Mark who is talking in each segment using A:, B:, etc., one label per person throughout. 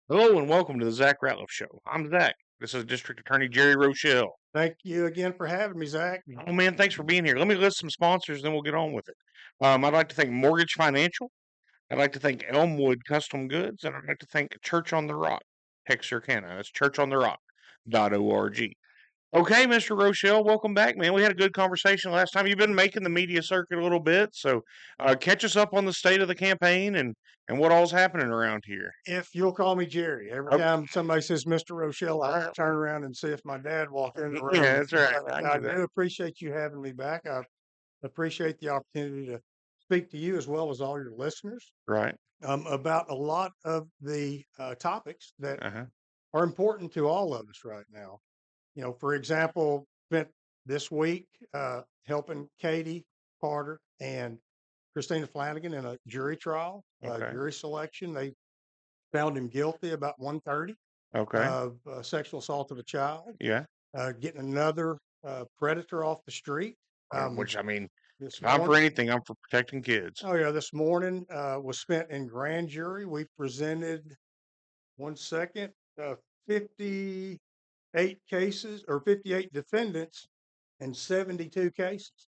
A: Hello and welcome to the Zach Ratliff Show. I'm Zach. This is District Attorney Jerry Rochelle.
B: Thank you again for having me, Zach.
A: Oh man, thanks for being here. Let me list some sponsors, then we'll get on with it. I'd like to thank Mortgage Financial. I'd like to thank Elmwood Custom Goods, and I'd like to thank Church on the Rock, Texarkana. That's churchontherock.org. Okay, Mr. Rochelle, welcome back, man. We had a good conversation last time. You've been making the media circuit a little bit, so catch us up on the state of the campaign and what all's happening around here.
B: If you'll call me Jerry, every
A: Okay.
B: time somebody says Mr. Rochelle, I turn around and see if my dad walked in the
A: Yeah,
B: room.
A: that's right.
B: But
A: I can
B: I
A: do that.
B: do appreciate you having me back. I appreciate the opportunity to speak to you as well as all your listeners
A: Right.
B: about a lot of the topics that
A: Uh-huh.
B: are important to all of us right now. For example, spent this week helping Katie Carter and Christina Flanagan in a jury trial,
A: Okay.
B: jury selection. They found him guilty about 1:30
A: Okay.
B: of sexual assault of a child,
A: Yeah.
B: getting another predator off the street. Um,
A: Which I mean,
B: this
A: if I'm for
B: morning,
A: anything, I'm for protecting kids.
B: oh yeah, this morning was spent in grand jury. We presented 1 second, 58 cases or 58 defendants and 72 cases.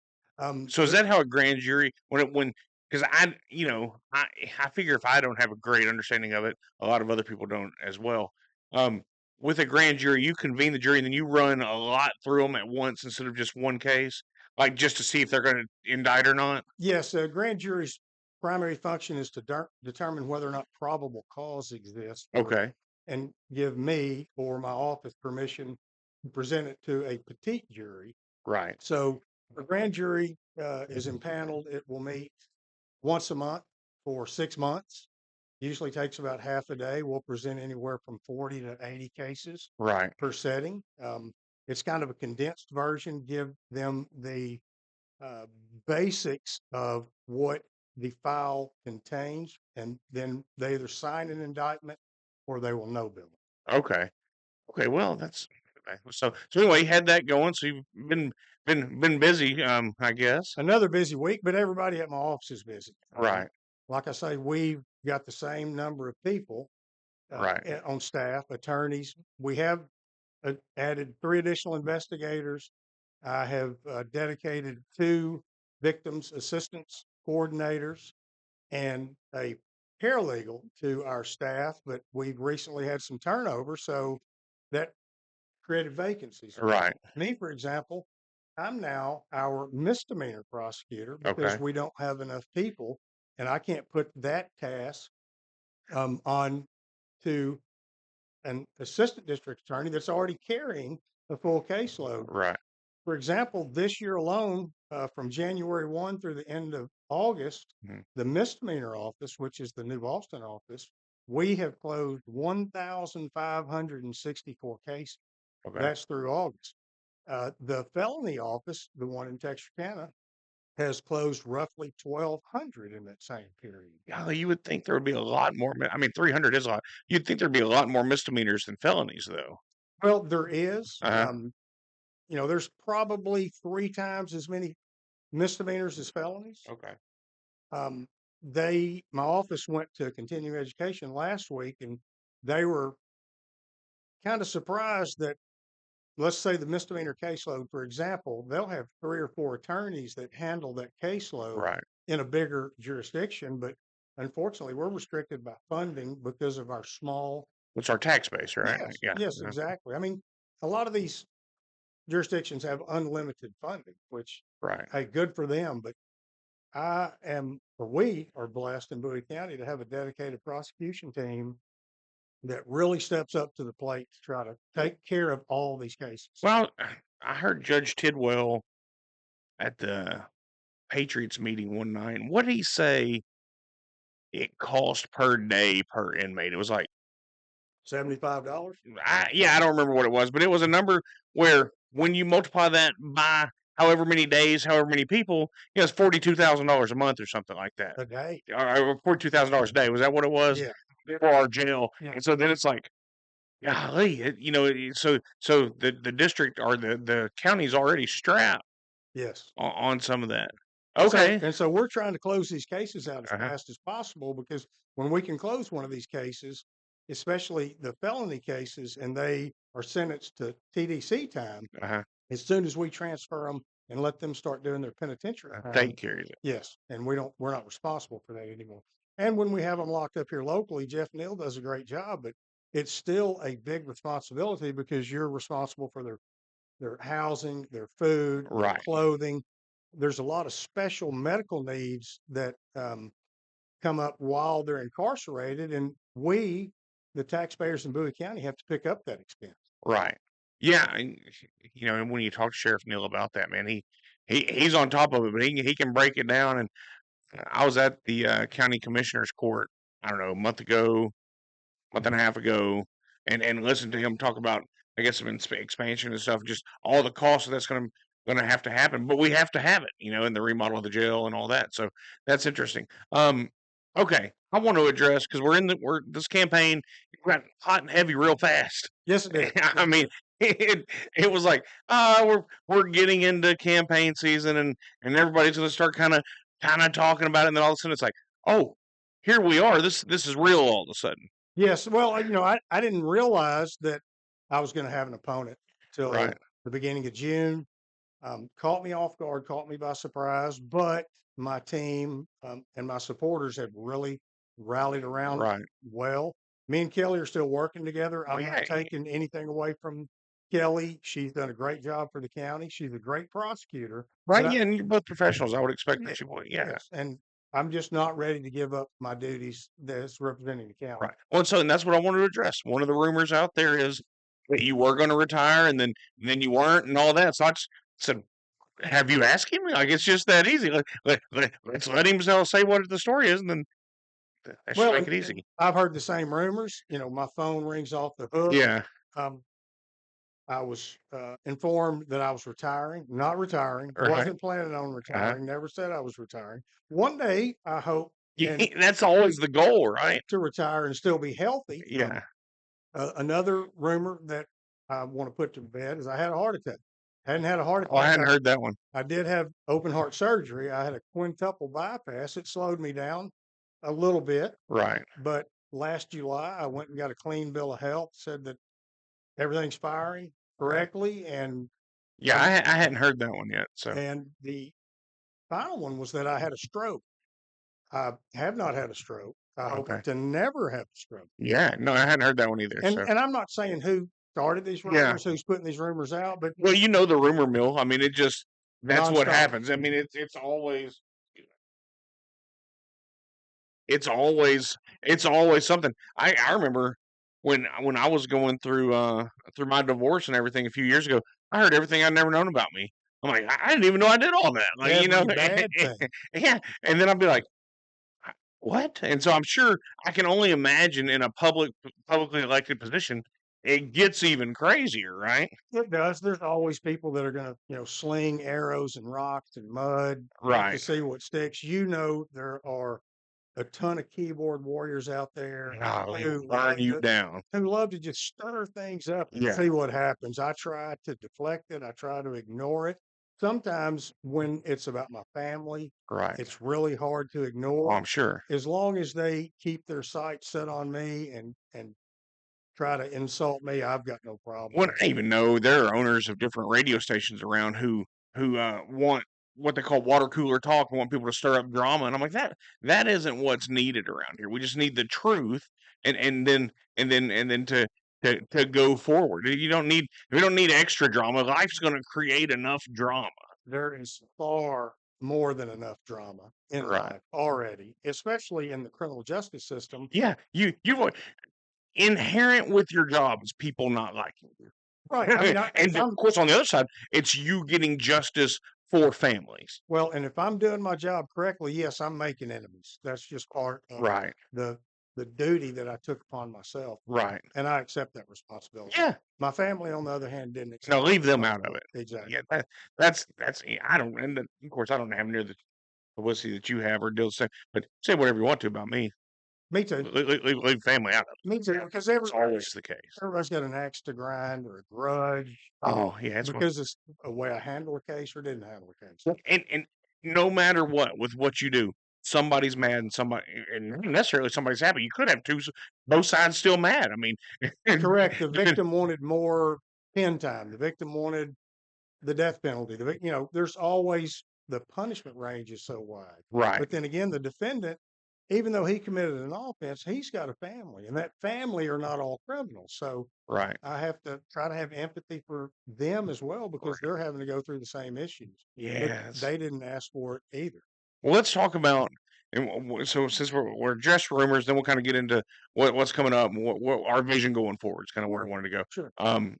A: So is
B: There,
A: that how a grand jury when because I figure if I don't have a great understanding of it, a lot of other people don't as well. Um, with a grand jury, you convene the jury and then you run a lot through them at once instead of just one case, like just to see if they're going to indict or not.
B: yes, a grand jury's primary function is to determine whether or not probable cause exists
A: Okay.
B: and give me or my office permission to present it to a petite jury.
A: Right.
B: So the grand jury is impaneled. It will meet once a month for 6 months. Usually takes about half a day. We'll present anywhere from 40 to 80 cases
A: Right.
B: per setting. It's kind of a condensed version, give them the uh, basics of what the file contains, and then they either sign an indictment or they will no bill it.
A: Okay. Okay. Well, that's okay. So anyway, you had that going. So you've been busy, I guess.
B: Another busy week, but everybody at my office is busy.
A: Right.
B: Like I say, we've got the same number of people
A: Right.
B: on staff, attorneys. We have added 3 additional investigators. I have dedicated 2 victims assistance coordinators and a paralegal to our staff, but we've recently had some turnover, so that created vacancies.
A: Right.
B: Me, for example, I'm now our misdemeanor prosecutor because
A: Okay.
B: we don't have enough people, and I can't put that task on to an assistant district attorney that's already carrying the full caseload.
A: Right.
B: For example, this year alone, from January 1 through the end of August,
A: Mhm.
B: the misdemeanor office, which is the New Boston office, we have closed 1,564 cases.
A: Okay.
B: That's through August. The felony office, the one in Texarkana, has closed roughly 1,200 in that same period.
A: Golly, you would think there would be a lot more. I mean, 300 is a lot. You'd think there'd be a lot more misdemeanors than felonies, though.
B: Well, there is.
A: Uh huh.
B: There's probably 3 times as many misdemeanors as felonies.
A: Okay.
B: Um, my office went to continuing education last week, and they were kind of surprised that, let's say, the misdemeanor caseload, for example, they'll have 3 or 4 attorneys that handle that caseload
A: Right.
B: in a bigger jurisdiction, but unfortunately, we're restricted by funding because of our small.
A: What's our tax base, right?
B: Yes,
A: Yeah.
B: yes, exactly. I mean, a lot of these jurisdictions have unlimited funding, which,
A: Right.
B: hey, good for them, but we are blessed in Bowie County to have a dedicated prosecution team that really steps up to the plate to try to take care of all these cases.
A: Well, I heard Judge Tidwell at the Patriots meeting one night. What did he say it cost per day per inmate? It was like,
B: $75.
A: yeah, I don't remember what it was, but it was a number where when you multiply that by however many days, however many people, it's $42,000 a month or something like that.
B: A day.
A: Or $42,000 a day. Was that what it was
B: Yeah.
A: for our jail?
B: Yeah.
A: And so then it's like, golly, so the district or the county's already strapped
B: Yes.
A: on some of that.
B: And so
A: Okay.
B: and so we're trying to close these cases out as
A: Uh-huh.
B: fast as possible because when we can close one of these cases, especially the felony cases, and they are sentenced to TDC time,
A: Uh-huh.
B: as soon as we transfer them and let them start doing their penitentiary time,
A: State carries it.
B: yes, and we're not responsible for that anymore. And when we have them locked up here locally, Jeff Neal does a great job, but it's still a big responsibility because you're responsible for their housing, their food, their
A: Right.
B: clothing. There's a lot of special medical needs that come up while they're incarcerated, and we, the taxpayers in Bowie County, have to pick up that expense.
A: Right. Yeah, and and when you talk to Sheriff Neal about that, man, he's on top of it, but he can break it down. And I was at the county commissioner's court, I don't know, a month and a half ago, and listened to him talk about, I guess, some expansion and stuff, just all the costs that's going to have to happen. But we have to have it, in the remodel of the jail and all that. So that's interesting. Okay, I want to address, because we're this campaign got hot and heavy real fast.
B: Yes, it did.
A: I mean, it was like, we're getting into campaign season, and everybody's going to start kind of talking about it, and then all of a sudden it's like, oh, here we are. This is real all of a sudden.
B: Yes. Well, I didn't realize that I was going to have an opponent
A: Right,
B: till the beginning of June. Caught me off guard, caught me by surprise, but my team and my supporters have really rallied around
A: right.
B: well. Me and Kelly are still working together.
A: Oh
B: I'm
A: yeah,
B: not taking anything away from Kelly. She's done a great job for the county. She's a great prosecutor, but
A: right. Yeah, and you're both professionals. I would expect
B: yeah,
A: that you would. Yeah,
B: yes, and I'm just not ready to give up my duties as representing the county.
A: right. Well, and that's what I wanted to address. One of the rumors out there is that you were going to retire, and then you weren't, and all that. So I just said, have you asked him? Like, it's just that easy. Let's let him say what the story is, and then that should
B: Well,
A: make
B: and,
A: it
B: and
A: easy.
B: I've heard the same rumors. My phone rings off the hook.
A: Yeah.
B: Um, I was informed that I was retiring, not retiring,
A: Right.
B: wasn't planning on
A: Uh-huh.
B: retiring, never said I was retiring. One day, I hope and
A: That's always the goal, right?
B: to retire and still be healthy.
A: Yeah.
B: Another rumor that I want to put to bed is I had a heart attack. Hadn't had a heart
A: Oh, I
B: attack.
A: hadn't heard that one.
B: I did have open heart surgery. I had a quintuple bypass. It slowed me down a little bit,
A: Right.
B: but last July, I went and got a clean bill of health, said that everything's firing
A: Right.
B: correctly, and
A: Yeah,
B: I'm
A: I hadn't heard that one yet. So
B: and the final one was that I had a stroke. I have not had a stroke. I hope
A: okay.
B: to never have a stroke.
A: Yeah. No, I hadn't heard that one either.
B: And
A: So
B: and I'm not saying who started these
A: yeah.
B: rumors, who's putting these rumors out, but
A: Well, the rumor mill. I mean, that's what
B: nonstop.
A: happens. I mean, it's always something. I remember when I was going through my divorce and everything a few years ago. I heard everything I'd never known about me. I'm like, I didn't even know I did all that. Like,
B: Every bad thing.
A: yeah. And then I'd be like, what? And so I'm sure, I can only imagine, in a publicly elected position, it gets even crazier, right?
B: It does. There's always people that are going to, sling arrows and rocks and mud to
A: Right.
B: see what sticks. There are a ton of keyboard warriors out there
A: Golly,
B: who
A: burn
B: love
A: you
B: to
A: down.
B: just stir things up and
A: Yeah.
B: see what happens. I try to deflect it. I try to ignore it. Sometimes when it's about my family,
A: Right.
B: it's really hard to
A: Oh,
B: ignore.
A: I'm sure.
B: As long as they keep their sights set on me and try to insult me, I've got no problem
A: Well,
B: with
A: I
B: it.
A: even know there are owners of different radio stations around who want what they call water cooler talk and want people to stir up drama, and I'm like, that isn't what's needed around here. We just need the truth, and then to go forward. We don't need extra drama. Life's going to create enough drama.
B: There is far more than enough drama in
A: Right.
B: life already, especially in the criminal justice system.
A: Yeah. You inherent with your job is people not liking you.
B: Right. I mean, if
A: And of
B: I'm
A: course, on the other side, it's you getting justice for families.
B: Well, and if I'm doing my job correctly, yes, I'm making enemies. That's just part of
A: Right.
B: the the duty that I took upon myself,
A: Right.
B: and I accept that responsibility.
A: Yeah.
B: My family, on the other hand, didn't
A: No,
B: accept that
A: leave them out of
B: responsibility.
A: it.
B: Exactly.
A: Yeah, that's I don't, and of course I don't have near the publicity that you have or deal with, but say whatever you want to about me.
B: Me too.
A: Leave family out of
B: Me too. Because
A: it. It's always the case.
B: everybody's got an axe to grind or a grudge
A: Oh yeah, it's what.
B: because it's a way I handle a case or didn't handle a case.
A: And no matter what, with what you do, somebody's mad and not necessarily somebody's happy. You could have both sides still mad. I mean,
B: Correct. The
A: depend-
B: victim wanted more pen time. The victim wanted the death penalty. There's always the punishment range is so wide.
A: right,
B: But then again, the defendant, even though he committed an offense, he's got a family, and that family are not all criminals. So
A: right,
B: I have to try to have empathy for them as well because
A: right.
B: they're having to go through the same issues. But
A: Yes.
B: they didn't ask for it either.
A: Well, let's talk about. So since we're just rumors, then we'll kind of get into what's coming up and what our vision going forward is kind of where I
B: Sure,
A: wanted to go.
B: sure.
A: Um,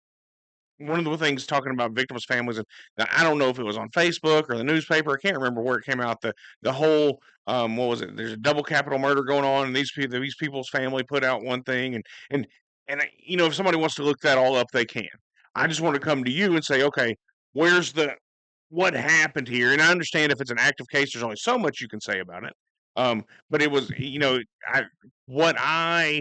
A: One of the things talking about victims' families, and now, I don't know if it was on Facebook or the newspaper. I can't remember where it came out. The whole what was it? There's a double capital murder going on, and these people's family put out one thing, and if somebody wants to look that all up, they can. I just want to come to you and say, okay, where's the what happened here? And I understand if it's an active case, there's only so much you can say about it. But it was, what I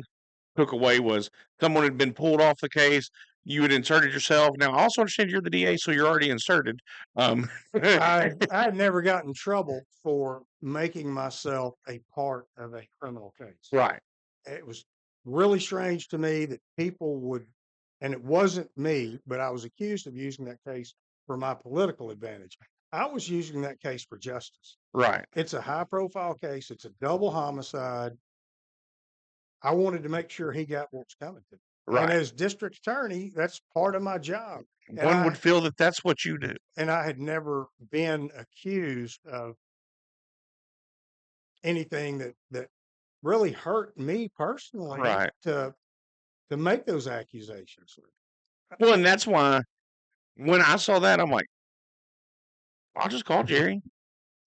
A: took away was someone had been pulled off the case. You had inserted yourself. Now, I also understand you're the DA, so you're already inserted.
B: I had never gotten in trouble for making myself a part of a criminal case.
A: Right,
B: It was really strange to me that people would, and it wasn't me, but I was accused of using that case for my political advantage. I was using that case for justice.
A: right,
B: It's a high profile case. It's a double homicide. I wanted to make sure he got what's coming to him. And
A: right.
B: as district attorney, that's part of my job. And
A: One would
B: I
A: feel that that's what you do.
B: and I had never been accused of anything that really hurt me personally
A: Right.
B: to make those accusations.
A: Well, and that's why when I saw that, I'm like, I'll just call Jerry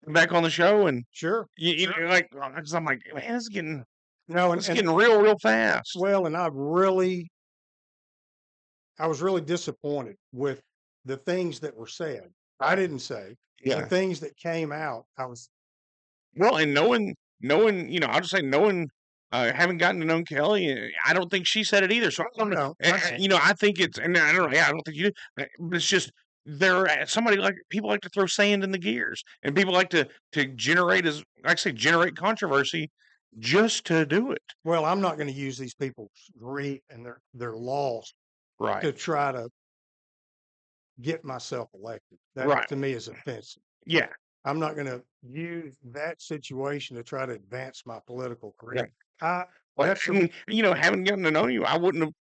A: back on the show, and
B: Sure,
A: you know, like, because I'm like, man,
B: no,
A: it's getting real fast.
B: well, and I was really disappointed with the things that were said. I didn't say the
A: Yeah.
B: things that came out. I was
A: Well, and knowing, I'll just say knowing, having gotten to know Kelly, I don't think she said it either. So I don't know.
B: no, I,
A: I think it's, and I don't know. Yeah, I don't think you do. But it's just somebody like people like to throw sand in the gears, and people like to generate like I say, generate controversy just to do it.
B: well, I'm not going to use these people's grief and their loss
A: Right.
B: to try to get myself elected. That
A: Right.
B: to me is offensive.
A: Yeah.
B: I'm not going to use that situation to try to advance my political
A: Yeah.
B: career. I
A: But
B: that's
A: I
B: the
A: mean, having gotten to know you, I wouldn't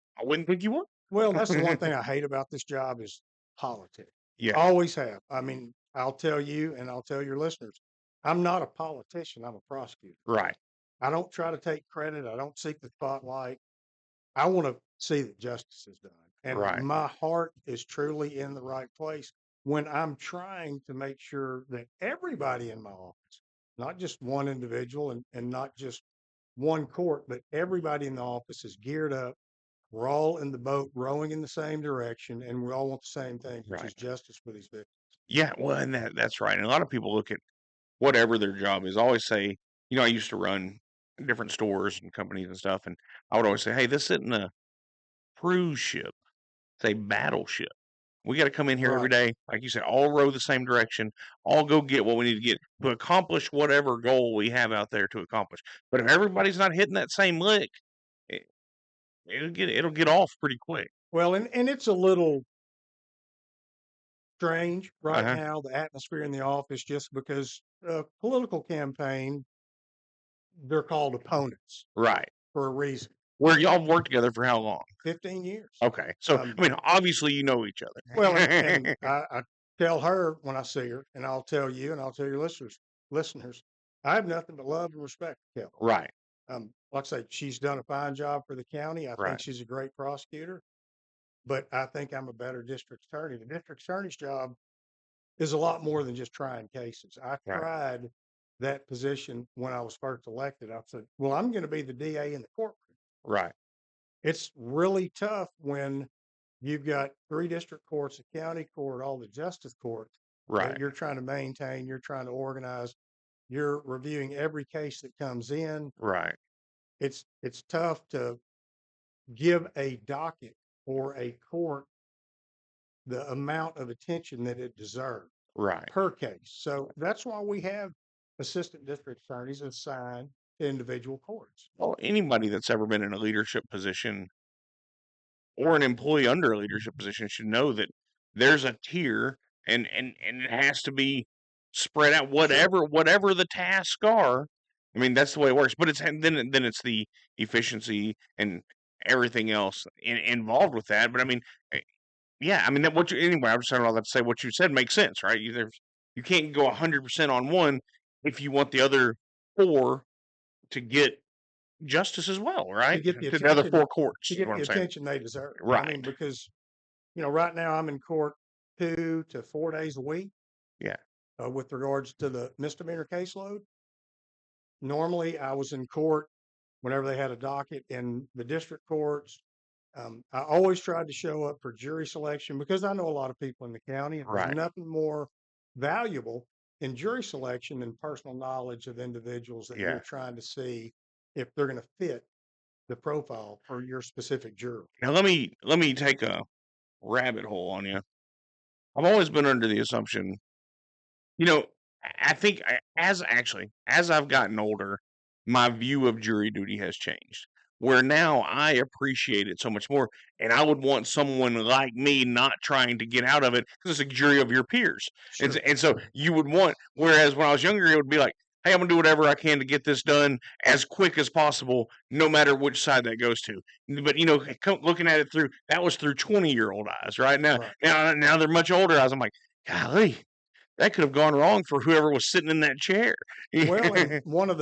A: think you would.
B: well, that's the one thing I hate about this job is politics.
A: Yeah.
B: Always have. I mean, I'll tell you and I'll tell your listeners, I'm not a politician. I'm a prosecutor.
A: Right.
B: I don't try to take credit. I don't seek the spotlight. I want to see that justice is done. And
A: Right.
B: my heart is truly in the right place when I'm trying to make sure that everybody in my office, not just one individual and not just one court, but everybody in the office is geared up. We're all in the boat, rowing in the same direction, and we all want the same thing, which
A: Right.
B: is justice for these victims.
A: Yeah. Well, and that's right. And a lot of people look at whatever their job is. I always say, I used to run different stores and companies and stuff, and I would always say, hey, this isn't a cruise ship; it's a battleship. We got to come in here every
B: Right.
A: day, like you said, all row the same direction, all go get what we need to get to accomplish whatever goal we have out there to accomplish. But if everybody's not hitting that same lick, it, it'll get off pretty quick.
B: Well, and it's a little strange
A: Uh
B: right
A: huh.
B: now, the atmosphere in the office, just because political campaign, they're called opponents
A: Right.
B: for a reason.
A: Where y'all worked together for how long?
B: 15 years.
A: Okay. So
B: Um,
A: I mean, obviously you know each
B: well, and
A: other.
B: I tell her when I see her, and I'll tell you, and I'll tell your listeners, I have nothing but love and respect for Kelly.
A: Right.
B: Like I say, she's done a fine job for the county. I think
A: Right.
B: she's a great prosecutor, but I think I'm a better district attorney. The district attorney's job is a lot more than just trying cases. I
A: Right.
B: tried that position when I was first elected. I said, well, I'm going to be the DA in the courtroom.
A: Right.
B: It's really tough when you've got three district courts, a county court, all the justice courts that
A: Right.
B: you're trying to maintain, you're trying to organize, you're reviewing every case that comes in.
A: Right.
B: It's tough to give a docket or a court the amount of attention that it deserves
A: Right.
B: per case. So that's why we have assistant district attorneys assigned to individual courts.
A: Well, anybody that's ever been in a leadership position or an employee under a leadership position should know that there's a tier, and it has to be spread out, whatever the tasks are. I mean, that's the way it works. But then it's the efficiency and everything else involved with that. But I mean, eh, yeah, I mean that anyway. I'm just saying all that to say what you said makes sense, right? You can't go 100% on one if you want the other four to get justice as well,
B: To
A: right?
B: get the
A: To the other
B: attention,
A: four courts,
B: to
A: is
B: get
A: what
B: the
A: I'm saying.
B: attention they deserve. I
A: Right.
B: mean, because right now I'm in court 2 to 4 days a week
A: Yeah.
B: with regards to the misdemeanor caseload. Normally, I was in court whenever they had a docket in the district courts. I always tried to show up for jury selection because I know a lot of people in the county, and there's
A: Right.
B: nothing more valuable in jury selection than personal knowledge of individuals that
A: Yeah.
B: you're trying to see if they're going to fit the profile for your specific jury.
A: Now let me take a rabbit hole on you. I've always been under the assumption, you know, I think as I've gotten older, my view of jury duty has changed. Where now I appreciate it so much more, and I would want someone like me not trying to get out of it because it's a jury of your peers,
B: Sure.
A: and so you would want. Whereas when I was younger, it would be like, hey, I'm gonna do whatever I can to get this done as quick as possible, no matter which side that goes to. But looking at it that was through 20-year-old eyes. Right now,
B: Right.
A: now they're much older eyes. I'm like, golly, that could have gone wrong for whoever was sitting in that chair.
B: Well, and one of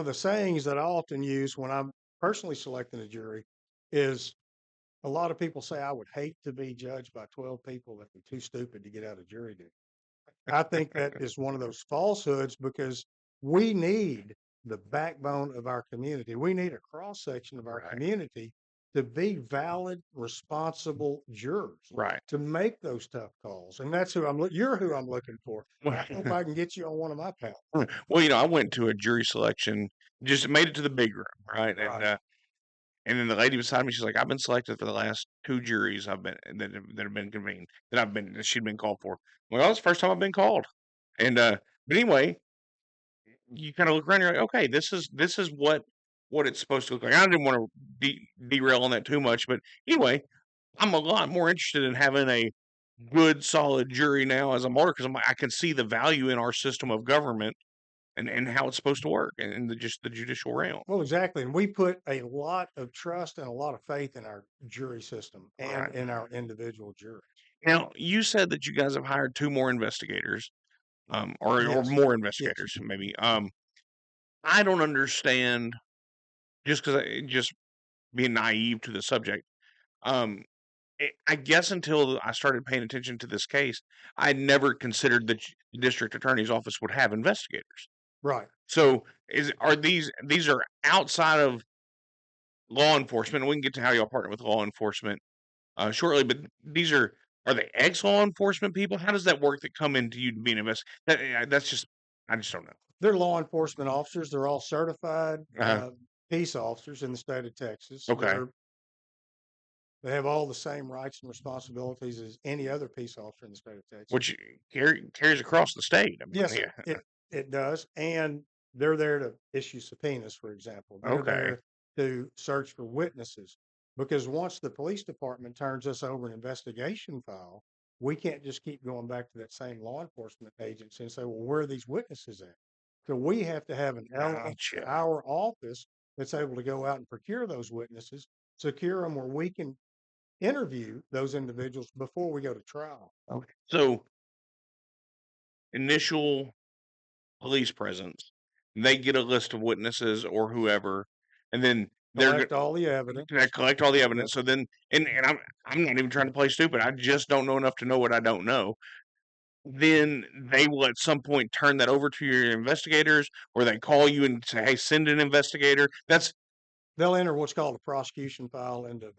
B: the sayings that I often use when I'm personally selecting a jury is a lot of people say I would hate to be judged by 12 people that were too stupid to get out of jury duty. I think that is one of those falsehoods because we need the backbone of our community. We need a cross section of our
A: Right,
B: community to be valid, responsible jurors
A: right.
B: to make those tough calls. And that's you're who I'm looking for. I hope I can get you on one of my panels.
A: Well, I went to a jury selection, just made it to the big room, right?
B: Right.
A: And then the lady beside me, she's like, "I've been selected for the last two juries that have been convened that she'd been called for." Well, that's the first time I've been called, and but anyway, you kind of look around, you're like, okay, this is what it's supposed to look like. I didn't want to derail on that too much, but anyway, I'm a lot more interested in having a good, solid jury now as I'm older because I can see the value in our system of government and how it's supposed to work and just the judicial realm.
B: Well, exactly. And we put a lot of trust and a lot of faith in our jury system and
A: Right.
B: in our individual juries.
A: Now, you said that you guys have hired two more investigators, or
B: Yes.
A: more
B: Yes.
A: investigators, maybe. I don't understand just being naive to the subject. Um, I guess until I started paying attention to this case, I never considered that the district attorney's office would have investigators.
B: Right.
A: So, are these are outside of law enforcement? And we can get to how y'all partner with law enforcement shortly, but these are they ex law enforcement people? How does that work that come into you to be an That's just I just don't know.
B: They're law enforcement officers. They're all certified
A: Uh-huh.
B: peace officers in the state of Texas.
A: Okay,
B: They have all the same rights and responsibilities as any other peace officer in the state of Texas.
A: which carries across the state. I mean,
B: Yes,
A: yeah.
B: it does. And they're there to issue subpoenas, for example. They're
A: Okay,
B: there to search for witnesses. Because once the police department turns us over an investigation file, we can't just keep going back to that same law enforcement agency and say, well, where are these witnesses at? So we have to have an element in
A: gotcha.
B: our office that's able to go out and procure those witnesses, secure them where we can interview those individuals before we go to trial.
A: Okay. So initial police presence, they get a list of witnesses or whoever, and then
B: Collect all the evidence.
A: they collect all the
B: Yep.
A: evidence. So then, and I'm not even trying to play stupid. I just don't know enough to know what I don't know. Then they will at some point turn that over to your investigators, or they call you and say, "Hey, send an investigator." That's
B: They'll enter what's called a prosecution file into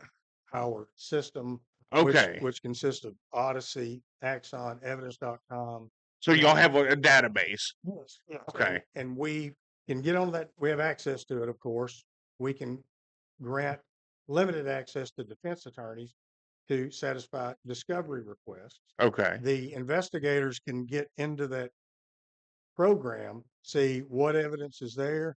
B: our system, which
A: okay.
B: which consists of Odyssey, Axon, Evidence.com,
A: So y'all
B: and
A: have a database.
B: yes, yes,
A: Okay.
B: and we can get on that. We have access to it, of course. We can grant limited access to defense attorneys to satisfy discovery requests.
A: Okay.
B: The investigators can get into that program, see what evidence is there,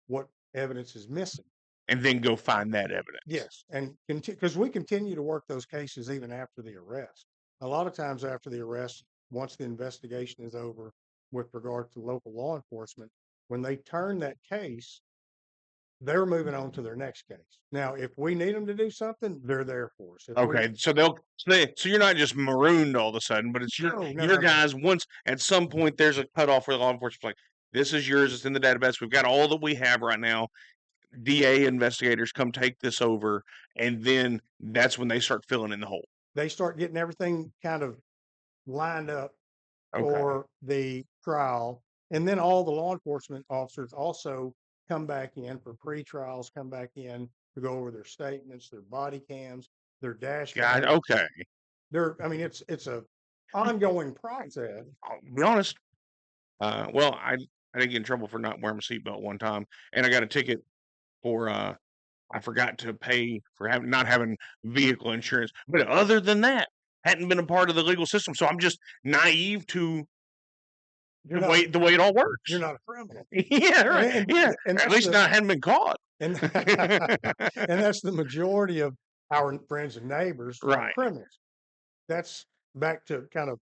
B: what evidence is missing.
A: And then go find that evidence.
B: Yes, and because we continue to work those cases even after the arrest. A lot of times after the arrest, once the investigation is over with regard to local law enforcement, when they turn that case, they're moving on to their next case. Now, if we need them to do something, they're there for us. If we
A: Okay, so so you're not just marooned all of a sudden, but it's
B: no, no,
A: your
B: no, no.
A: guys. Once at some point, there's a cutoff where the law enforcement's like, this is yours. It's in the database. We've got all that we have right now. DA investigators come take this over, and then that's when they start filling in the hole.
B: They start getting everything kind of lined up
A: Okay,
B: for the trial. And then all the law enforcement officers also come back in for pre-trials, come back in to go over their statements, their body cams, their dash
A: God.
B: cams.
A: Okay,
B: I mean, it's a ongoing process.
A: I'll be honest. Well, I didn't get in trouble for not wearing my seatbelt one time, and I got a ticket for I forgot to pay for not having vehicle insurance. But other than that, hadn't been a part of the legal system, so I'm just naive to
B: You're not
A: the way it all
B: you're
A: works.
B: not a criminal.
A: Yeah, right. Yeah,
B: And
A: at
B: that's
A: least I hadn't been caught.
B: and and that's the majority of our friends and neighbors are
A: Right.
B: criminals. That's back to kind of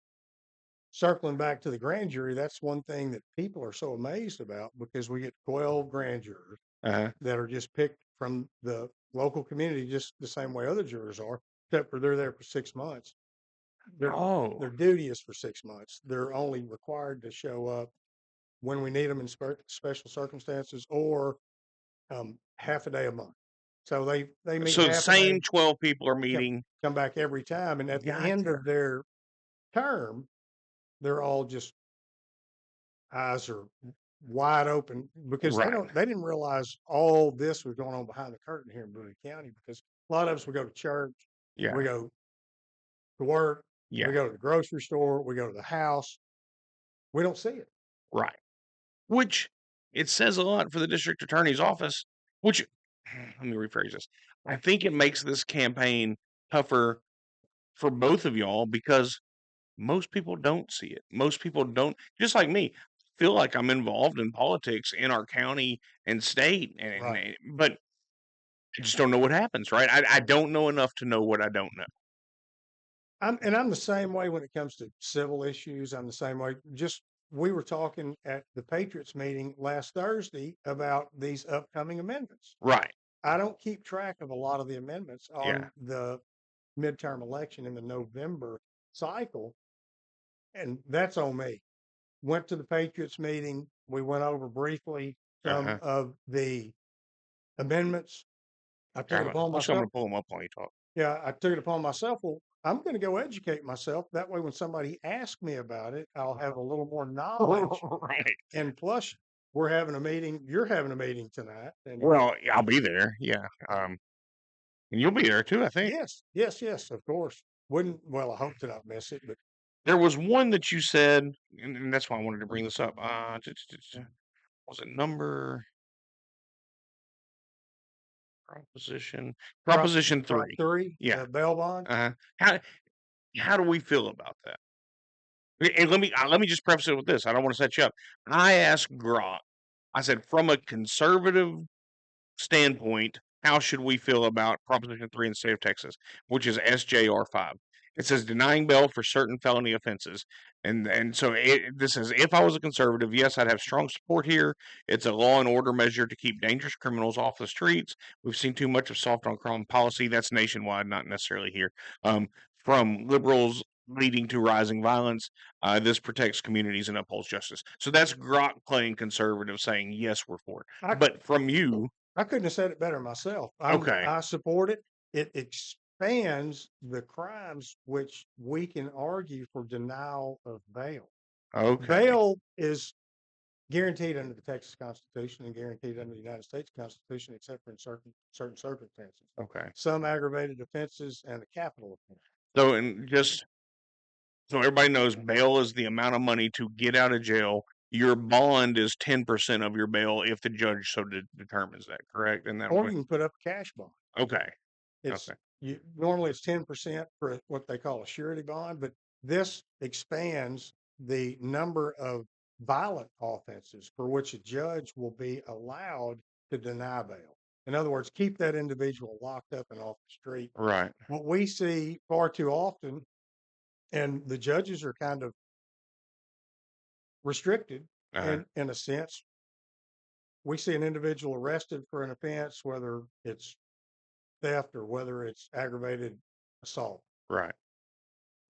B: circling back to the grand jury. That's one thing that people are so amazed about because we get 12 grand jurors
A: Uh-huh.
B: that are just picked from the local community, just the same way other jurors are, except for they're there for 6 months. Their
A: Oh,
B: their duty is for 6 months. They're only required to show up when we need them in special circumstances or half a day a month. So they meet
A: so the
B: half a day,
A: same 12 people are
B: come
A: meeting.
B: come back every time, and at the end
A: Gotcha.
B: of their term, they're all just eyes are wide open because
A: Right.
B: they didn't realize all this was going on behind the curtain here in Bowie County because a lot of us we go to church, we
A: Yeah.
B: go to work, we
A: Yeah.
B: go to the grocery store, we go to the house. We don't see it.
A: Right. Which it says a lot for the district attorney's office, which let me rephrase this. I think it makes this campaign tougher for both of y'all because most people don't see it. Most people don't, just like me, feel like I'm involved in politics in our county and state,
B: Right.
A: but I just don't know what happens, right? I don't know enough to know what I don't know.
B: I'm the same way when it comes to civil issues. I'm the same way. Just we were talking at the Patriots meeting last Thursday about these upcoming amendments.
A: Right.
B: I don't keep track of a lot of the amendments
A: Yeah.
B: on the midterm election in the November cycle, and that's on me. Went to the Patriots meeting. We went over briefly some
A: Uh-huh.
B: of the amendments. I took it upon
A: I'm
B: myself.
A: gonna pull them up while you talk.
B: Yeah, I took it upon myself. Well, I'm going to go educate myself. That way, when somebody asks me about it, I'll have a little more knowledge.
A: Right.
B: And plus, we're having a meeting. You're having a meeting tonight, and
A: Well, yeah, I'll be there. Yeah. And you'll be there too, I think.
B: yes, yes, yes, of course. Wouldn't well, I hope to not miss it, but
A: There was one that you said, and that's why I wanted to bring this up. Was it number proposition
B: Prop
A: proposition
B: Prop
A: 3?
B: three,
A: Yeah.
B: the bail bond.
A: Uh-huh. How how do we feel about that? And let me just preface it with this. I don't want to set you up. I asked Grok. I said, from a conservative standpoint, how should we feel about Proposition 3 in the state of Texas, which is SJR 5? It says denying bail for certain felony offenses. And so this is, if I was a conservative, yes, I'd have strong support here. It's a law and order measure to keep dangerous criminals off the streets. We've seen too much of soft on crime policy. That's nationwide, not necessarily here. From liberals leading to rising violence. This protects communities and upholds justice. So that's Grok playing conservative, saying yes, we're for it.
B: I
A: But from you,
B: I couldn't have said it better myself.
A: okay,
B: I support it. It expands the crimes which we can argue for denial of bail.
A: okay,
B: Bail is guaranteed under the Texas Constitution and guaranteed under the United States Constitution, except for in certain circumstances.
A: okay.
B: Some aggravated offenses and a capital offense.
A: So, and just so everybody knows, bail is the amount of money to get out of jail. Your bond is 10% of your bail if the judge so determines that, correct? And that
B: Or you can put up a cash bond.
A: okay,
B: It's
A: okay,
B: normally it's 10% for what they call a surety bond, but this expands the number of violent offenses for which a judge will be allowed to deny bail. In other words, keep that individual locked up and off the street.
A: Right.
B: What we see far too often, and the judges are kind of restricted
A: Uh-huh.
B: in a sense. We see an individual arrested for an offense, whether it's theft or whether it's aggravated assault.
A: Right.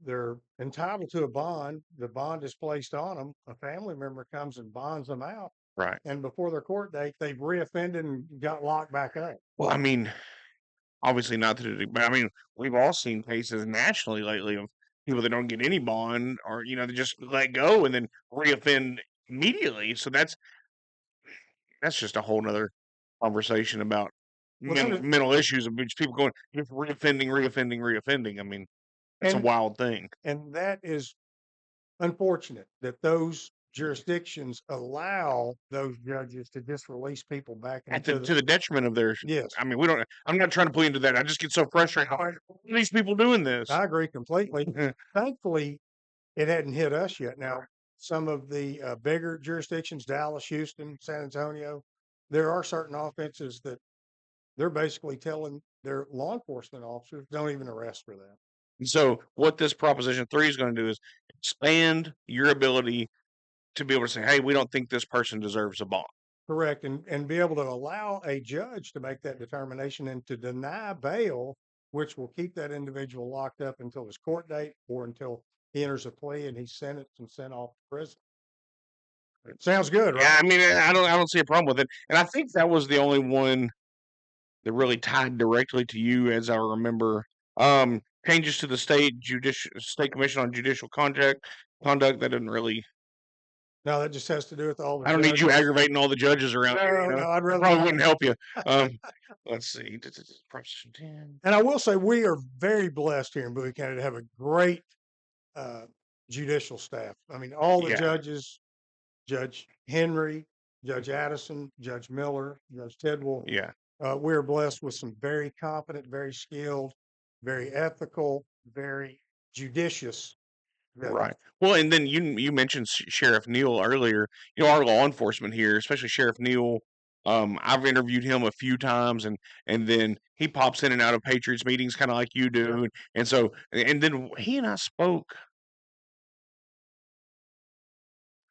B: They're entitled to a bond. The bond is placed on them. A family member comes and bonds them out.
A: Right.
B: And before their court date, they've reoffended and got locked back up.
A: Well, I mean, obviously not to the, but I mean, we've all seen cases nationally lately of people that don't get any bond, or they just let go and then reoffend immediately. So that's just a whole nother conversation about
B: Well, that
A: mental issues of which people going just reoffending, reoffending, reoffending. I mean, that's a
B: and
A: wild thing.
B: and that is unfortunate that those jurisdictions allow those judges to just release people back
A: At the
B: into the
A: to the detriment of their.
B: yes.
A: I mean, we don't. I'm not trying to put into that. I just get so frustrated. Why are these people doing this?
B: I agree completely. Thankfully, it hadn't hit us yet. Now, some of the bigger jurisdictions, Dallas, Houston, San Antonio, there are certain offenses that they're basically telling their law enforcement officers don't even arrest for that.
A: And so, what this Proposition 3 is going to do is expand your ability to be able to say, "Hey, we don't think this person deserves a bond."
B: Correct, and be able to allow a judge to make that determination and to deny bail, which will keep that individual locked up until his court date or until he enters a plea and he's sentenced and sent off to prison. Sounds good,
A: Yeah,
B: right?
A: I mean, I don't see a problem with it, and I think that was the only one that really tied directly to you, as I remember. Changes to the state commission on judicial conduct that didn't really.
B: No, that just has to do with all the
A: I don't need you
B: judges.
A: aggravating all the judges around here.
B: No, no, I'd
A: It
B: rather
A: probably
B: not.
A: wouldn't help you. Um, let's see, Proposition 10.
B: And I will say we are very blessed here in Bowie County to have a great uh, judicial staff. I mean, all the
A: Yeah,
B: judges, Judge Henry, Judge Addison, Judge Miller, Judge Tidwell,
A: yeah.
B: we're blessed with some very competent, very skilled, very ethical, very judicious judges.
A: Right. Well, and then you mentioned Sheriff Neal earlier. Our law enforcement here, especially Sheriff Neal. I've interviewed him a few times, and then he pops in and out of Patriots meetings, kind of like you do. And so, and then he and I spoke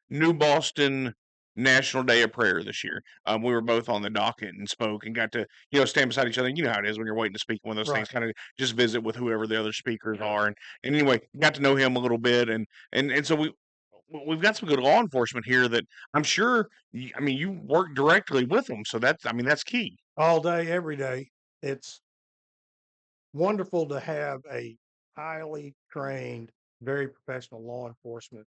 A: New Boston National Day of Prayer this year. We were both on the docket and spoke and got to stand beside each other. You know how it is when you're waiting to speak one of those
B: Right.
A: things, kind of just visit with whoever the other speakers are. And anyway, got to know him a little bit, and so we've got some good law enforcement here that I'm sure. I mean, you work directly with them, so that's key.
B: All day, every day. It's wonderful to have a highly trained, very professional law enforcement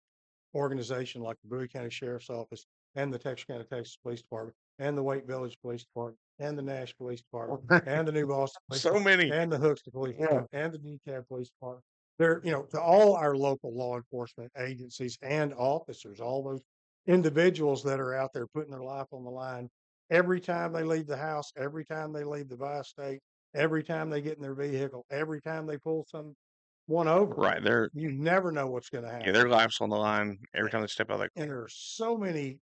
B: organization like the Bowie County Sheriff's Office and the Texas County, Texas Police Department and the Wake Village Police Department and the Nash Police Department and the New Boston Police
A: So
B: Department
A: many.
B: and the Hookston Police
A: Yeah.
B: Department and the DeKalb Police Department. They're, to all our local law enforcement agencies and officers, all those individuals that are out there putting their life on the line every time they leave the house, every time they leave the bi-state, every time they get in their vehicle, every time they pull someone over.
A: Right. They're
B: You never know what's going to
A: yeah,
B: happen.
A: their life's on the line every time they step out of that
B: And there are so many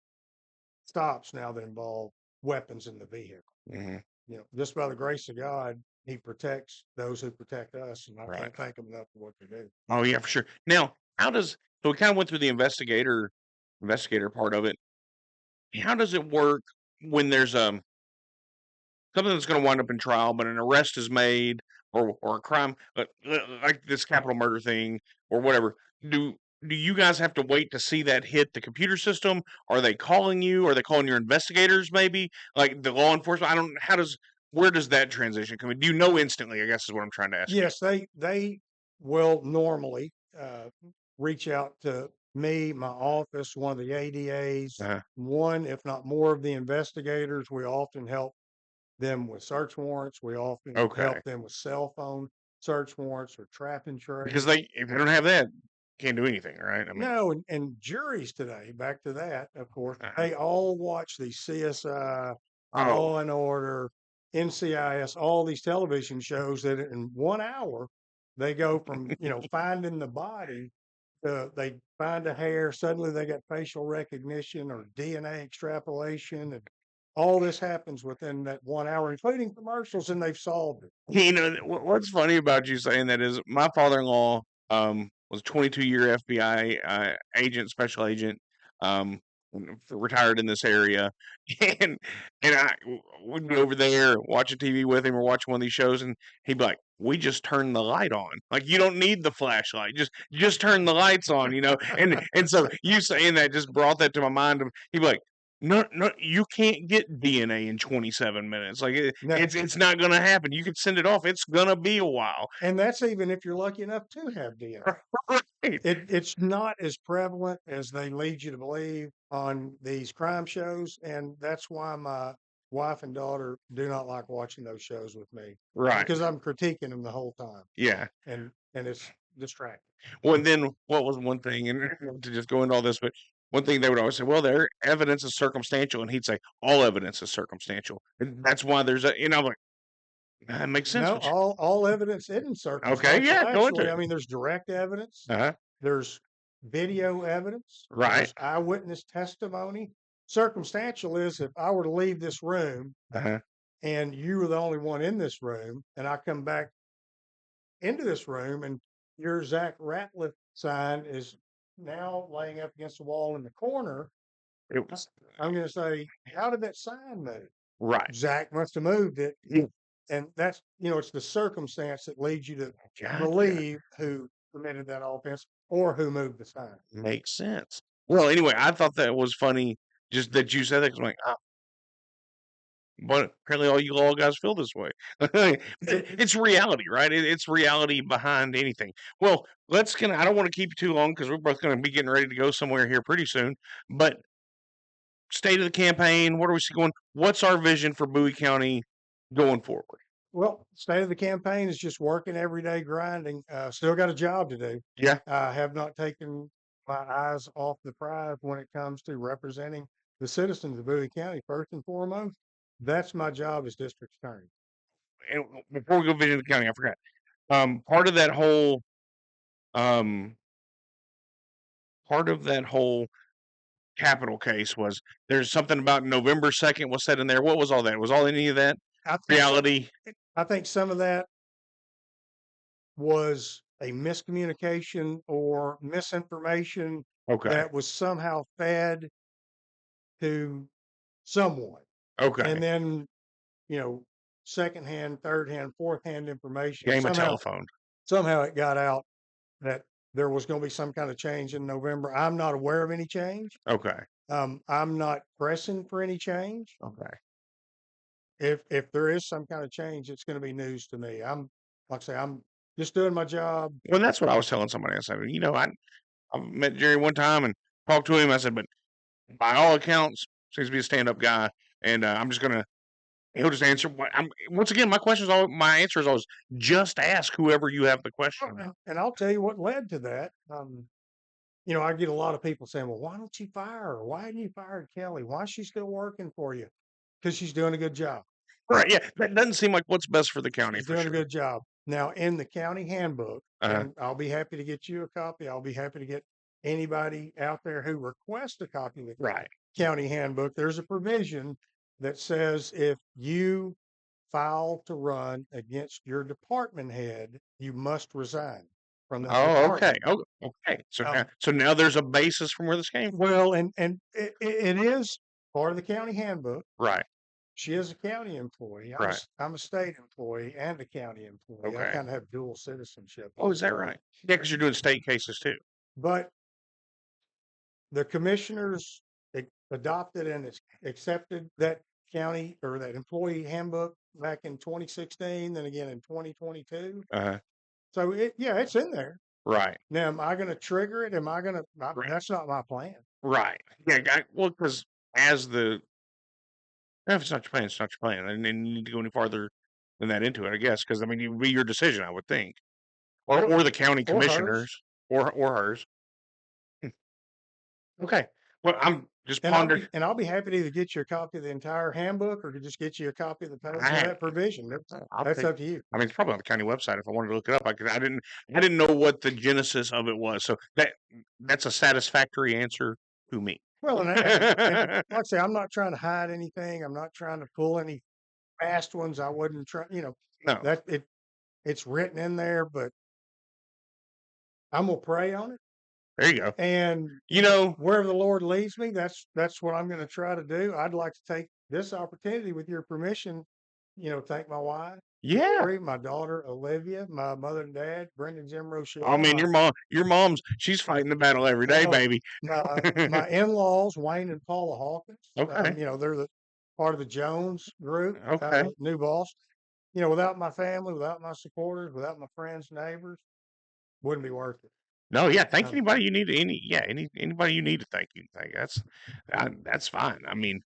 B: stops now that involve weapons in the vehicle.
A: hmm
B: Just by the grace of God, He protects those who protect us, and I
A: Right.
B: can't thank Him enough for what they do.
A: Oh yeah, for sure. Now, so we kind of went through the investigator part of it. How does it work when there's something that's going to wind up in trial, but an arrest is made, or a crime like this capital murder thing or whatever? Do you guys have to wait to see that hit the computer system? Are they calling you? Are they calling your investigators? Maybe like the law enforcement. I don't. Where does that transition come in? Do you know instantly? I guess is what I'm trying to ask you.
B: Yes, they will normally reach out to me, my office, one of the ADAs,
A: Uh-huh.
B: one, if not more, of the investigators. We often help them with search warrants. We often
A: Okay,
B: help them with cell phone search warrants or trap and
A: because
B: trace.
A: if they don't have that, can't do anything, right? I mean,
B: No, and juries today, back to that, of course,
A: uh-huh.
B: they all watch the CSI,
A: Oh,
B: Law and Order, NCIS, all these television shows that in 1 hour they go from, finding the body they find a hair, suddenly they got facial recognition or DNA extrapolation, and all this happens within that 1 hour, including commercials, and they've solved it.
A: What's funny about you saying that is my father-in-law was a 22-year FBI agent, special agent, um, retired in this area, and I would be over there watching TV with him or watching one of these shows, and he'd be like, "We just turned the light on. Like you don't need the flashlight. Just turn the lights on, you know." And so you saying that just brought that to my mind. He'd be like, no, no, you can't get DNA in 27 minutes. Like
B: No,
A: it's not gonna happen. You can send it off. It's gonna be a while.
B: and that's even if you're lucky enough to have DNA.
A: Right.
B: It's not as prevalent as they lead you to believe on these crime shows, and that's why my wife and daughter do not like watching those shows with me
A: Right.
B: because I'm critiquing them the whole time,
A: Yeah.
B: and it's distracting.
A: Well, and then what was one thing, and to just go into all this, but one thing they would always say, well, their evidence is circumstantial, and he'd say, all evidence is circumstantial, and that's why there's a, I'm like, that makes sense.
B: No,
A: But
B: all evidence isn't
A: okay,
B: circumstantial.
A: yeah, go into
B: Actually,
A: it.
B: I mean, there's direct evidence,
A: Uh-huh.
B: there's video evidence,
A: Right.
B: there's eyewitness testimony. Circumstantial is if I were to leave this room
A: Uh-huh.
B: and you were the only one in this room, and I come back into this room and your Zach Ratliff sign is now laying up against the wall in the corner,
A: It was
B: I'm going to say, how did that sign move?
A: right.
B: Zach must have moved it.
A: Yeah.
B: And that's, it's the circumstance that leads you to
A: Gotcha.
B: believe who committed that offense or who moved the sign.
A: Makes sense. Well, anyway, I thought that was funny just that you said that 'cause I'm like, oh, but apparently all you all guys feel this way. It's reality, right? It's reality behind anything. Well, I don't want to keep you too long because we're both going to be getting ready to go somewhere here pretty soon. But state of the campaign, what are we going? What's our vision for Bowie County going forward?
B: Well, state of the campaign is just working every day, grinding. Still got a job to do.
A: Yeah.
B: I have not taken my eyes off the prize when it comes to representing the citizens of Bowie County. First and foremost, that's my job as district attorney.
A: And before we go vision the county, I forgot. Part of that whole um part of that whole capital case was there's something about November 2nd was said in there. What was all that? Was all any of that
B: I think so,
A: reality?
B: I think some of that was a miscommunication or misinformation
A: Okay.
B: that was somehow fed to someone.
A: Okay.
B: And then, you know, secondhand, third hand, fourth hand information.
A: Game of telephone.
B: Somehow it got out that there was going to be some kind of change in November. I'm not aware of any change.
A: Okay.
B: I'm not pressing for any change.
A: Okay.
B: If there is some kind of change, it's going to be news to me. Like I say, I'm just doing my job.
A: Well, that's what I was telling somebody. I said, I met Jerry one time and talked to him. I said, but by all accounts, seems to be a stand-up guy, and I'm just gonna. He'll just answer. Once again, my answer is always just ask whoever you have the question.
B: And I'll tell you what led to that. I get a lot of people saying, "Well, why don't you fire her? Why didn't you fire Kelly? Why is she still working for you? Because she's doing a good job.
A: Right? Yeah, that doesn't seem like what's best for the county
B: She's
A: for
B: doing a
A: sure.
B: good job." Now, in the county handbook,
A: Uh-huh.
B: and I'll be happy to get you a copy. I'll be happy to get anybody out there who requests a copy of the
A: Right.
B: county handbook. There's a provision that says if you file to run against your department head, you must resign from that
A: Oh, okay.
B: department.
A: Oh, okay.
B: Um,
A: So now there's a basis from where this came from.
B: well, and it is part of the county handbook.
A: Right.
B: She is a county employee.
A: Right.
B: I'm a state employee and a county employee. I
A: Okay.
B: kind of have dual citizenship.
A: Oh, is that right? Yeah, because you're doing state cases too.
B: But the commissioners adopted and accepted that county or that employee handbook back in 2016, then again in 2022.
A: Uh-huh.
B: So it's in there.
A: Right.
B: Now, am I going to trigger it? Am I going to?
A: Right.
B: That's not my plan.
A: Right. Yeah. Well, because as the if it's not your plan, it's not your plan, and then you need to go any farther than that into it, I guess. Because I mean, it would be your decision, I would think, or the county
B: Or hers.
A: commissioners, or hers. Okay. Well, Just
B: And
A: ponder.
B: I'll be happy to either get you a copy of the entire handbook or to just get you a copy of the page with
A: I
B: that provision.
A: I'll
B: That's
A: take.
B: up to you.
A: I mean, it's probably on the county website. If I wanted to look it up, I could. I didn't know what the genesis of it was. So that's a satisfactory answer to me.
B: Well, and like I say, I'm not trying to hide anything. I'm not trying to pull any fast ones. I wouldn't try,
A: No,
B: that it's written in there, but I'm gonna pray on it.
A: there you go.
B: And
A: You know,
B: wherever the Lord leads me, that's what I'm gonna try to do. I'd like to take this opportunity with your permission, thank my wife,
A: yeah.
B: Lori, my daughter Olivia, my mother and dad, Brendan, Jim,
A: I
B: Rochelle,
A: mean, your mom's, she's fighting the battle every day,
B: oh,
A: baby.
B: my in-laws, Wayne and Paula Hawkins.
A: Okay,
B: They're the part of the Jones group,
A: okay.
B: new boss. Without my family, without my supporters, without my friends, neighbors, wouldn't be worth it.
A: No, yeah. Thank
B: Um,
A: anybody you need to anybody you need to thank you. Thank that's fine. I mean,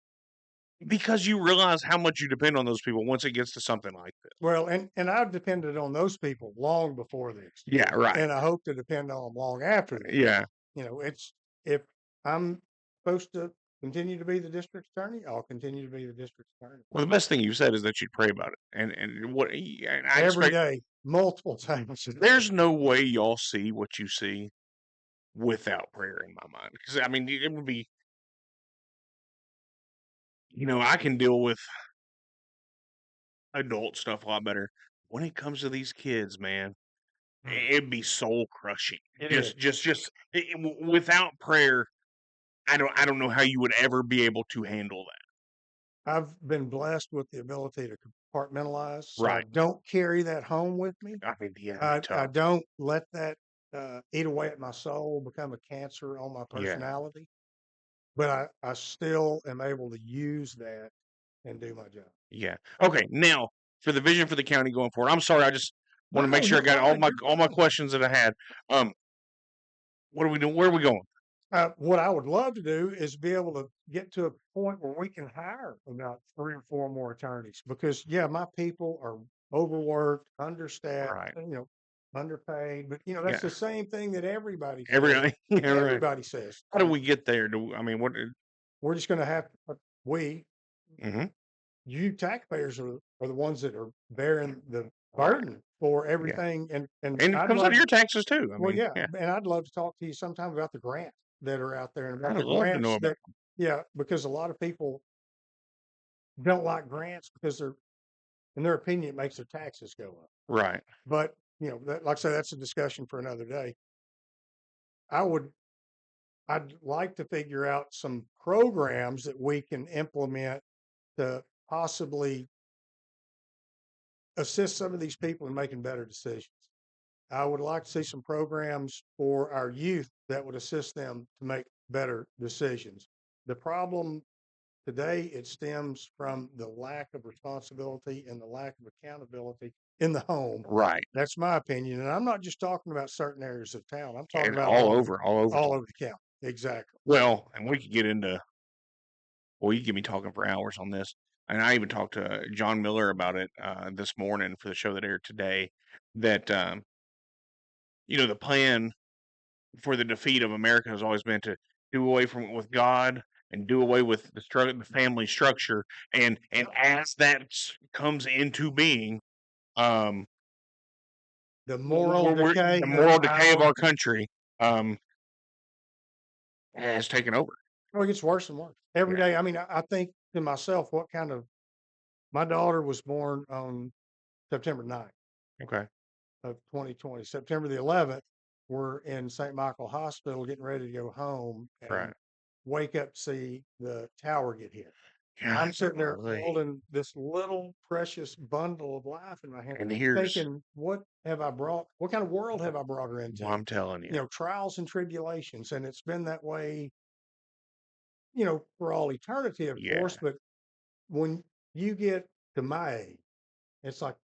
A: because you realize how much you depend on those people once it gets to something like this.
B: well, and I've depended on those people long before this,
A: Yeah, right.
B: and I hope to depend on them long after this.
A: Yeah.
B: It's if I'm supposed to continue to be the district attorney, I'll continue to be the district attorney
A: Well, the best thing you said is that you'd pray about it, and I
B: every
A: expect
B: day, multiple times a day.
A: there's no way y'all see what you see without prayer in my mind. Because I mean, it would be, I can deal with adult stuff a lot better. When it comes to these kids, man,
B: Mm.
A: it'd be soul crushing.
B: It is.
A: Without prayer, I don't know how you would ever be able to handle that.
B: I've been blessed with the ability to compartmentalize, so I
A: Right.
B: don't carry that home with me.
A: I mean, yeah, it'd be
B: I
A: tough.
B: don't let that eat away at my soul, become a cancer on my
A: Yeah.
B: personality. But I still am able to use that and do my job.
A: Yeah. Okay. Now, for the vision for the county going forward, I'm sorry. I just want to make
B: No,
A: sure I
B: you're
A: got
B: fine. You're
A: all my
B: fine.
A: questions that I had. Um, what are we doing? Where are we going?
B: What I would love to do is be able to get to a point where we can hire about 3 or 4 more attorneys because, yeah, my people are overworked, understaffed,
A: Right.
B: underpaid. But,
A: Yeah.
B: that's the same thing that everybody says.
A: Every. Yeah. Right.
B: Everybody says.
A: How do we get there? I mean, what?
B: We're just going to have we,
A: Mm-hmm.
B: you taxpayers are the ones that are bearing the
A: Right.
B: burden for
A: Yeah.
B: everything. And
A: And it
B: I'd
A: comes out
B: love
A: of your
B: to,
A: taxes too. I
B: well,
A: mean,
B: yeah,
A: yeah.
B: and I'd love to talk to you sometime about the grants that are out there and about
A: I'd
B: the
A: love to know
B: grants
A: about.
B: that, yeah, because a lot of people don't like grants because in their opinion, it makes their taxes go up.
A: Right.
B: But, like I say, that's a discussion for another day. I would, I'd like to figure out some programs that we can implement to possibly assist some of these people in making better decisions. I would like to see some programs for our youth that would assist them to make better decisions. The problem today, it stems from the lack of responsibility and the lack of accountability in the home.
A: Right.
B: That's my opinion. And I'm not just talking about certain areas of town. I'm talking
A: And
B: about
A: all over.
B: all over the county. Exactly.
A: Well, and we could get into. Well, you get me talking for hours on this, and I even talked to John Miller about it this morning for the show that aired today. That the plan for the defeat of America has always been to do away from with God and do away with the family structure, and as that comes into being, um,
B: The moral
A: the
B: decay of
A: moral decay of
B: our,
A: our country um, has taken over.
B: well, it gets worse and worse every
A: Yeah.
B: day. I mean, I think to myself, my daughter was born on September 9th
A: Okay.
B: of 2020. September the 11th, we're in St. Michael Hospital getting ready to go home and
A: Right.
B: wake up to see the tower get hit. I'm
A: God,
B: sitting there
A: golly.
B: holding this little precious bundle of life in my hand,
A: And here's
B: thinking, what have I brought? What kind of world have I brought her
A: what
B: into?
A: I'm telling you.
B: Trials and tribulations. And it's been that way, for all eternity, of
A: Yeah.
B: course. But when you get to my age, it's like,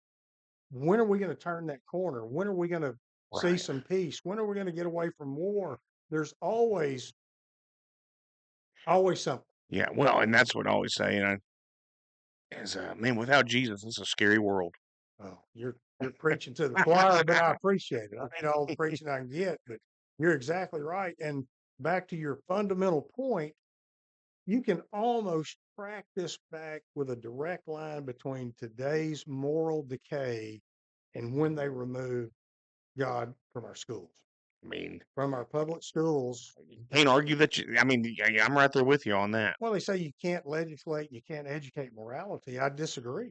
B: when are we going to turn that corner? When are we going to see
A: Right.
B: some peace? When are we going to get away from war? There's always something.
A: Yeah. Well, and that's what I always say. Is man, without Jesus, it's a scary world.
B: Oh, you're preaching to the choir, but I appreciate it. I need all the preaching I can get, but you're exactly right. And back to your fundamental point, you can almost track this back with a direct line between today's moral decay and when they removed God from our schools,
A: I mean,
B: from our public schools.
A: you can't argue that. I mean, yeah, I'm right there with you on that.
B: Well, they say you can't legislate, you can't educate morality. I disagree.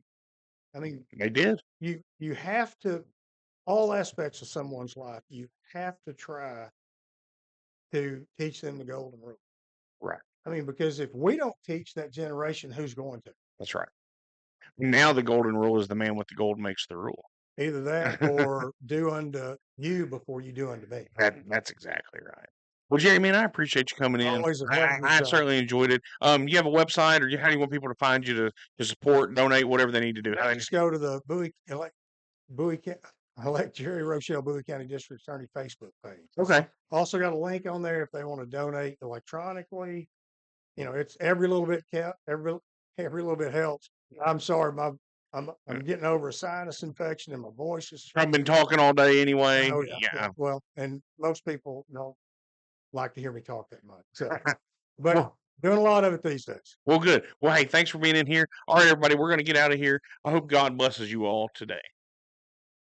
B: I mean,
A: They did.
B: you have to, all aspects of someone's life, you have to try to teach them the golden rule.
A: Right.
B: I mean, because if we don't teach that generation, who's going to?
A: That's right. Now the golden rule is the man with the gold makes the rule.
B: Either that or do unto you before you do unto me.
A: That's exactly right. Well, Jerry, man, I appreciate you coming in.
B: Always a
A: I,
B: pleasure,
A: I
B: Sean.
A: certainly enjoyed it. You have a website, or how do you want people to find you to support, donate, whatever they need to do? How they
B: Just go to the Bowie, elect Jerry Rochelle, Bowie County District Attorney Facebook page.
A: Okay.
B: Also got a link on there if they want to donate electronically. You know, it's every little bit count, every little bit helps. I'm sorry, I'm getting over a sinus infection and my voice is.
A: I've been talking all day anyway.
B: Oh yeah, yeah.
A: Yeah.
B: Well, and most people don't like to hear me talk that much. So, but
A: Well,
B: doing a lot of it these days.
A: well, good. Well, hey, thanks for being in here. All right, everybody, we're going to get out of here. I hope God blesses you all today.